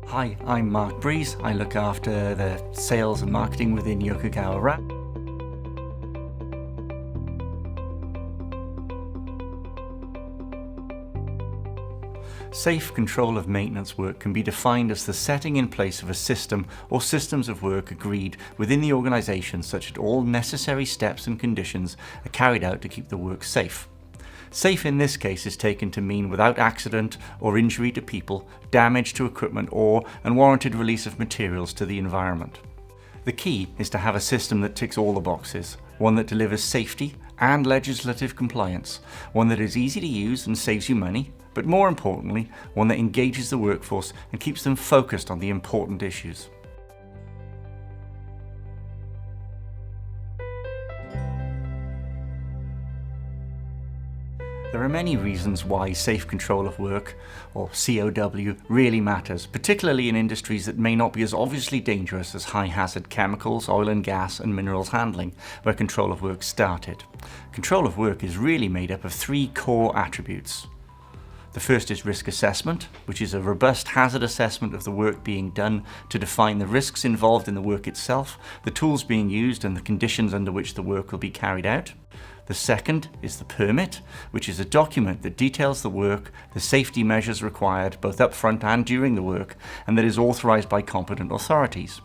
Hi, I'm Mark Breeze. I look after the sales and marketing within Yokogawa RAP. Safe control of maintenance work can be defined as the setting in place of a system or systems of work agreed within the organisation such that all necessary steps and conditions are carried out to keep the work safe. Safe in this case is taken to mean without accident or injury to people, damage to equipment or unwarranted release of materials to the environment. The key is to have a system that ticks all the boxes, one that delivers safety and legislative compliance, one that is easy to use and saves you money, but more importantly, one that engages the workforce and keeps them focused on the important issues. There are many reasons why safe control of work, or COW, really matters, particularly in industries that may not be as obviously dangerous as high-hazard chemicals, oil and gas, and minerals handling, where control of work started. Control of work is really made up of three core attributes. The first is risk assessment, which is a robust hazard assessment of the work being done to define the risks involved in the work itself, the tools being used, and the conditions under which the work will be carried out. The second is the permit, which is a document that details the work, the safety measures required both upfront and during the work, and that is authorised by competent authorities.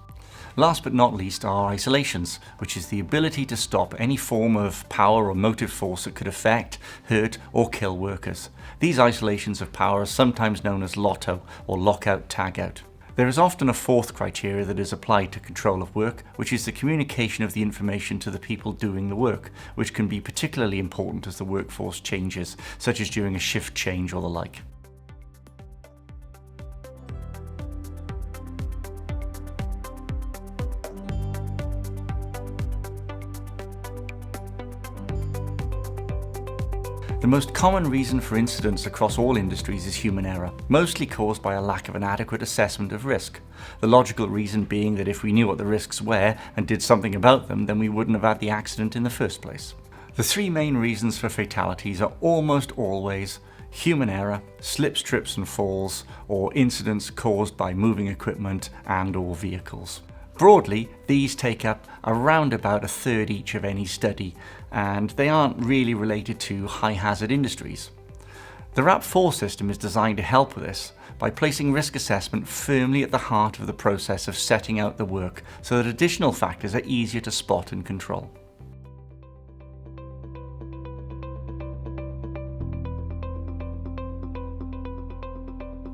Last but not least are isolations, which is the ability to stop any form of power or motive force that could affect, hurt or kill workers. These isolations of power are sometimes known as LOTO or lockout tagout. There is often a fourth criteria that is applied to control of work, which is the communication of the information to the people doing the work, which can be particularly important as the workforce changes, such as during a shift change or the like. The most common reason for incidents across all industries is human error, mostly caused by a lack of an adequate assessment of risk. The logical reason being that if we knew what the risks were and did something about them, then we wouldn't have had the accident in the first place. The three main reasons for fatalities are almost always human error, slips, trips and falls, or incidents caused by moving equipment and/or vehicles. Broadly, these take up around about a third each of any study, and they aren't really related to high-hazard industries. The RAP4 system is designed to help with this by placing risk assessment firmly at the heart of the process of setting out the work so that additional factors are easier to spot and control.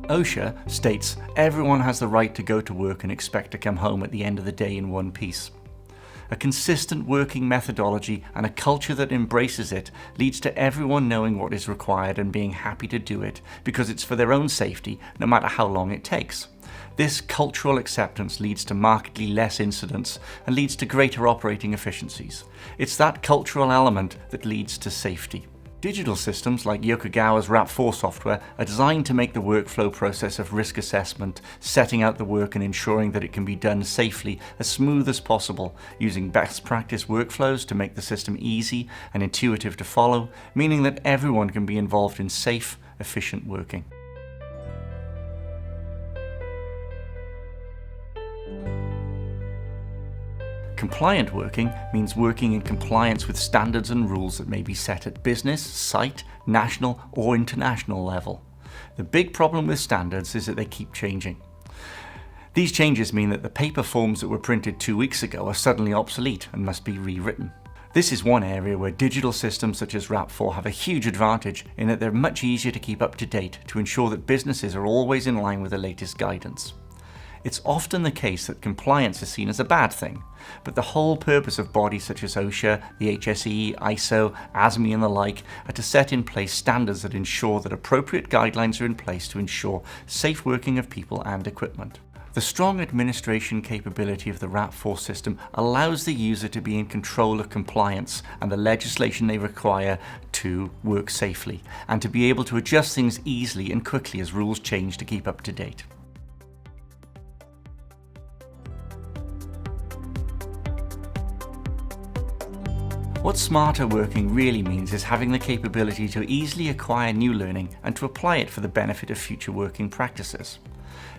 OSHA states everyone has the right to go to work and expect to come home at the end of the day in one piece. A consistent working methodology and a culture that embraces it leads to everyone knowing what is required and being happy to do it because it's for their own safety, no matter how long it takes. This cultural acceptance leads to markedly less incidents and leads to greater operating efficiencies. It's that cultural element that leads to safety. Digital systems like Yokogawa's RAP4 software are designed to make the workflow process of risk assessment, setting out the work and ensuring that it can be done safely as smooth as possible, using best practice workflows to make the system easy and intuitive to follow, meaning that everyone can be involved in safe, efficient working. Compliant working means working in compliance with standards and rules that may be set at business, site, national or international level. The big problem with standards is that they keep changing. These changes mean that the paper forms that were printed 2 weeks ago are suddenly obsolete and must be rewritten. This is one area where digital systems such as RAP4 have a huge advantage in that they're much easier to keep up to date to ensure that businesses are always in line with the latest guidance. It's often the case that compliance is seen as a bad thing, but the whole purpose of bodies such as OSHA, the HSE, ISO, ASME and the like are to set in place standards that ensure that appropriate guidelines are in place to ensure safe working of people and equipment. The strong administration capability of the RAP4 system allows the user to be in control of compliance and the legislation they require to work safely, and to be able to adjust things easily and quickly as rules change to keep up to date. What smarter working really means is having the capability to easily acquire new learning and to apply it for the benefit of future working practices.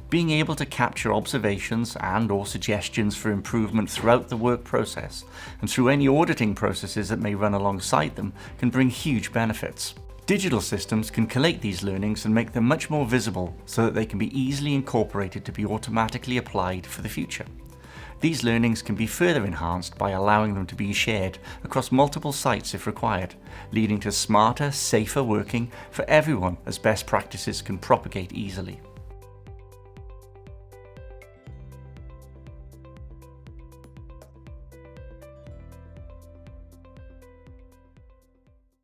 Being able to capture observations and/or suggestions for improvement throughout the work process and through any auditing processes that may run alongside them can bring huge benefits. Digital systems can collate these learnings and make them much more visible so that they can be easily incorporated to be automatically applied for the future. These learnings can be further enhanced by allowing them to be shared across multiple sites if required, leading to smarter, safer working for everyone as best practices can propagate easily.